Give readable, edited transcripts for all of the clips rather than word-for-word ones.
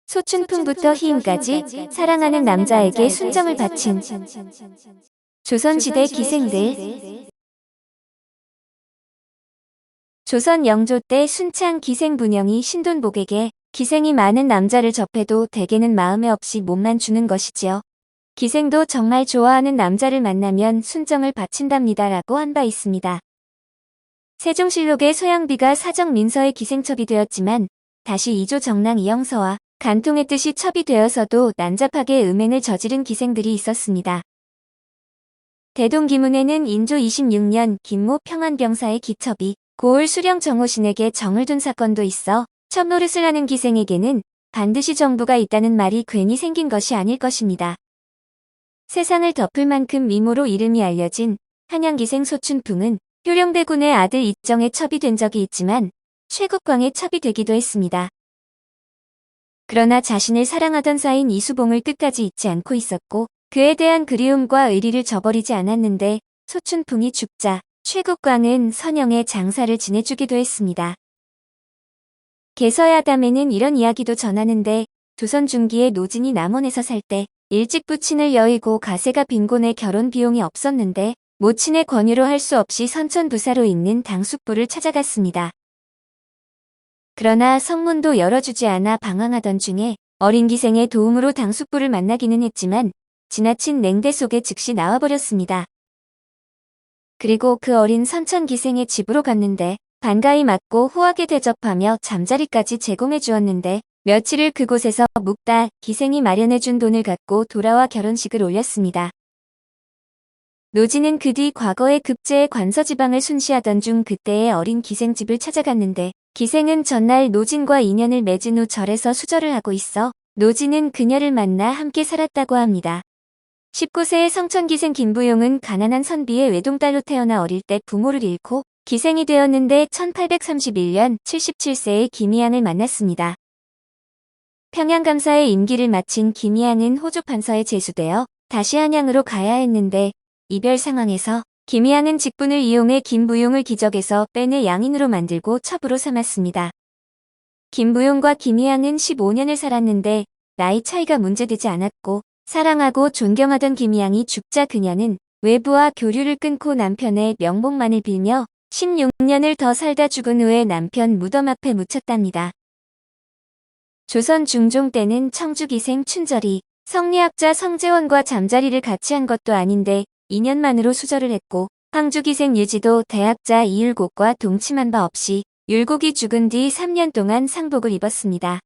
소춘풍부터 희임까지 사랑하는 남자에게 순정을 바친 조선시대 기생들. 조선 영조 때 순창 기생 분영이 신돈복에게 기생이 많은 남자를 접해도 대개는 마음에 없이 몸만 주는 것이지요. 기생도 정말 좋아하는 남자를 만나면 순정을 바친답니다 라고 한 바 있습니다. 세종실록의 소양비가 사적 민서의 기생첩이 되었지만 다시 이조 정랑 이영서와 간통했듯이 첩이 되어서도 난잡하게 음행을 저지른 기생들이 있었습니다. 대동기문에는 인조 26년 김모 평안병사의 기첩이 고을 수령 정호신에게 정을 둔 사건도 있어 첩 노릇을 하는 기생에게는 반드시 정부가 있다는 말이 괜히 생긴 것이 아닐 것입니다. 세상을 덮을 만큼 미모로 이름이 알려진 한양기생 소춘풍은 효령대군의 아들 이정의 첩이 된 적이 있지만 최국광의 첩이 되기도 했습니다. 그러나 자신을 사랑하던 사인 이수봉을 끝까지 잊지 않고 있었고 그에 대한 그리움과 의리를 저버리지 않았는데 소춘풍이 죽자 최국광은 선영의 장사를 지내주기도 했습니다. 개서야담에는 이런 이야기도 전하는데 조선 중기에 노진이 남원에서 살 때 일찍 부친을 여의고 가세가 빈곤해 결혼 비용이 없었는데 모친의 권유로 할 수 없이 선천부사로 있는 당숙부를 찾아갔습니다. 그러나 성문도 열어주지 않아 방황하던 중에 어린 기생의 도움으로 당숙부를 만나기는 했지만 지나친 냉대 속에 즉시 나와버렸습니다. 그리고 그 어린 선천 기생의 집으로 갔는데 반가이 맞고 후하게 대접하며 잠자리까지 제공해 주었는데 며칠을 그곳에서 묵다 기생이 마련해준 돈을 갖고 돌아와 결혼식을 올렸습니다. 노진은 그 뒤 과거의 급제의 관서지방을 순시하던 중 그때의 어린 기생집을 찾아갔는데 기생은 전날 노진과 인연을 맺은 후 절에서 수절을 하고 있어 노진은 그녀를 만나 함께 살았다고 합니다. 19세의 성천기생 김부용은 가난한 선비의 외동딸로 태어나 어릴 때 부모를 잃고 기생이 되었는데 1831년 77세의 김희양을 만났습니다. 평양감사의 임기를 마친 김희양은 호조 판서에 제수되어 다시 한양으로 가야 했는데 이별 상황에서 김희양은 직분을 이용해 김부용을 기적에서 뺀의 양인으로 만들고 첩으로 삼았습니다. 김부용과 김희양은 15년을 살았는데 나이 차이가 문제되지 않았고 사랑하고 존경하던 김희양이 죽자 그녀는 외부와 교류를 끊고 남편의 명복만을 빌며 16년을 더 살다 죽은 후에 남편 무덤 앞에 묻혔답니다. 조선 중종 때는 청주기생 춘절이 성리학자 성재원과 잠자리를 같이 한 것도 아닌데 2년 만으로 수절을 했고 황주기생 유지도 대학자 이율곡과 동침한 바 없이 율곡이 죽은 뒤 3년 동안 상복을 입었습니다.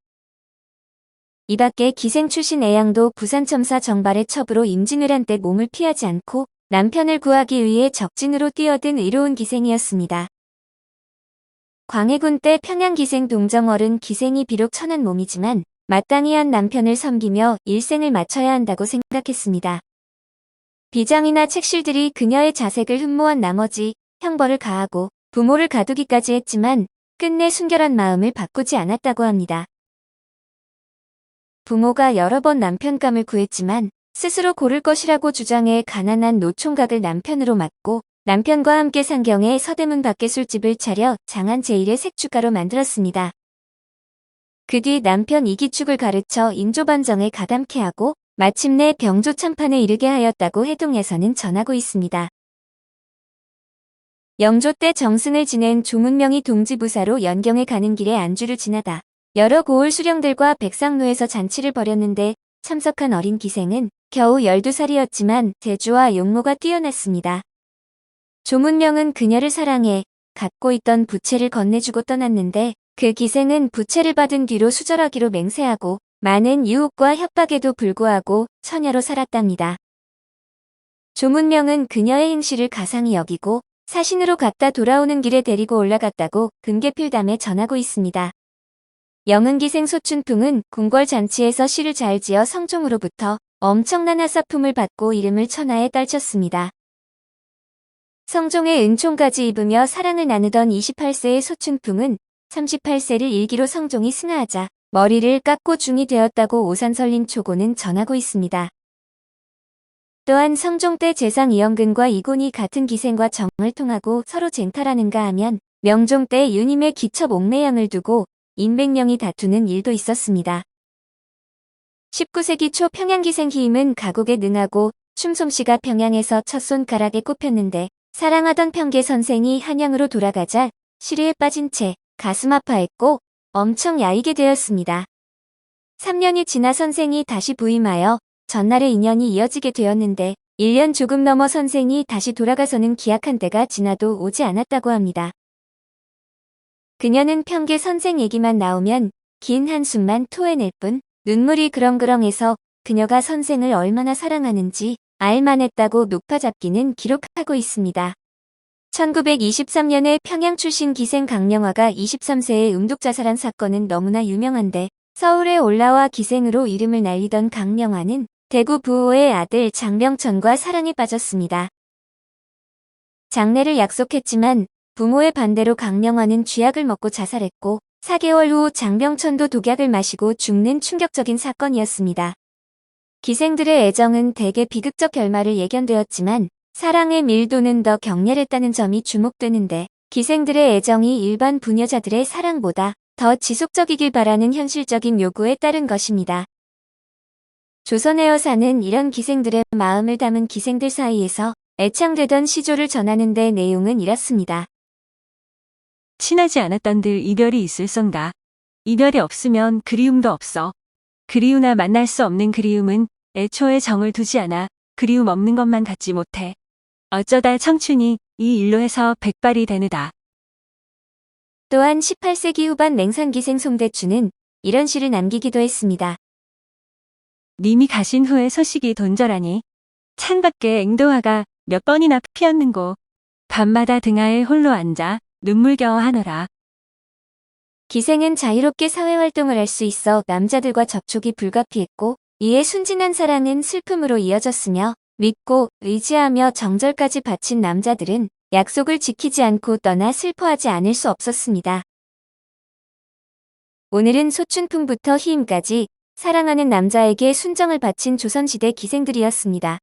이 밖에 기생 출신 애양도 부산첨사 정발의 첩으로 임진왜란 때 몸을 피하지 않고 남편을 구하기 위해 적진으로 뛰어든 의로운 기생이었습니다. 광해군 때 평양기생 동정월은 기생이 비록 천한 몸이지만 마땅히 한 남편을 섬기며 일생을 마쳐야 한다고 생각했습니다. 비장이나 책실들이 그녀의 자색을 흠모한 나머지 형벌을 가하고 부모를 가두기까지 했지만 끝내 순결한 마음을 바꾸지 않았다고 합니다. 부모가 여러 번 남편감을 구했지만 스스로 고를 것이라고 주장해 가난한 노총각을 남편으로 맡고 남편과 함께 상경해 서대문 밖에 술집을 차려 장안 제1의 색주가로 만들었습니다. 그 뒤 남편 이기축을 가르쳐 인조반정에 가담케 하고 마침내 병조 참판에 이르게 하였다고 해동에서는 전하고 있습니다. 영조 때 정승을 지낸 조문명이 동지부사로 연경에 가는 길에 안주를 지나다 여러 고을 수령들과 백상로에서 잔치를 벌였는데 참석한 어린 기생은 겨우 12살이었지만 재주와 용모가 뛰어났습니다. 조문명은 그녀를 사랑해 갖고 있던 부채를 건네주고 떠났는데 그 기생은 부채를 받은 뒤로 수절하기로 맹세하고 많은 유혹과 협박에도 불구하고 처녀로 살았답니다. 조문명은 그녀의 행실을 가상히 여기고 사신으로 갔다 돌아오는 길에 데리고 올라갔다고 금계필담에 전하고 있습니다. 영은기생 소춘풍은 궁궐잔치에서 시를 잘 지어 성종으로부터 엄청난 하사품을 받고 이름을 천하에 떨쳤습니다. 성종의 은총까지 입으며 사랑을 나누던 28세의 소춘풍은 38세를 일기로 성종이 승하하자 머리를 깎고 중이 되었다고 오산설린 초고는 전하고 있습니다. 또한 성종 때 재상 이영근과 이곤이 같은 기생과 정을 통하고 서로 쟁탈하는가 하면 명종 때 유님의 기첩 옥매양을 두고 인백령이 다투는 일도 있었습니다. 19세기 초 평양기생 희임은 가곡에 능하고 춤솜씨가 평양에서 첫 손가락에 꼽혔는데 사랑하던 평계 선생이 한양으로 돌아가자 시리에 빠진 채 가슴 아파했고 엄청 야이게 되었습니다. 3년이 지나 선생이 다시 부임하여 전날의 인연이 이어지게 되었는데 1년 조금 넘어 선생이 다시 돌아가서는 기약한 때가 지나도 오지 않았다고 합니다. 그녀는 평계 선생 얘기만 나오면 긴 한숨만 토해낼 뿐 눈물이 그렁그렁해서 그녀가 선생을 얼마나 사랑하는지 알만했다고 녹화잡기는 기록하고 있습니다. 1923년에 평양 출신 기생 강령화가 23세에 음독자살한 사건은 너무나 유명한데 서울에 올라와 기생으로 이름을 날리던 강령화는 대구 부호의 아들 장병천과 사랑에 빠졌습니다. 장례를 약속했지만 부모의 반대로 강령화는 쥐약을 먹고 자살했고 4개월 후 장병천도 독약을 마시고 죽는 충격적인 사건이었습니다. 기생들의 애정은 대개 비극적 결말을 예견되었지만 사랑의 밀도는 더 격렬했다는 점이 주목되는데 기생들의 애정이 일반 부녀자들의 사랑보다 더 지속적이길 바라는 현실적인 요구에 따른 것입니다. 조선의 여사는 이런 기생들의 마음을 담은 기생들 사이에서 애창되던 시조를 전하는 데 내용은 이렇습니다. 친하지 않았던들 이별이 있을선가. 이별이 없으면 그리움도 없어. 그리우나 만날 수 없는 그리움은 애초에 정을 두지 않아 그리움 없는 것만 같지 못해. 어쩌다 청춘이 이 일로 해서 백발이 되느다. 또한 18세기 후반 맹산기생 송대추는 이런 시를 남기기도 했습니다. 님이 가신 후에 소식이 돈절하니 창밖에 앵도화가 몇 번이나 피었는고 밤마다 등하에 홀로 앉아 눈물겨워 하노라. 기생은 자유롭게 사회활동을 할 수 있어 남자들과 접촉이 불가피했고 이에 순진한 사랑은 슬픔으로 이어졌으며 믿고 의지하며 정절까지 바친 남자들은 약속을 지키지 않고 떠나 슬퍼하지 않을 수 없었습니다. 오늘은 소춘풍부터 희임까지 사랑하는 남자에게 순정을 바친 조선시대 기생들이었습니다.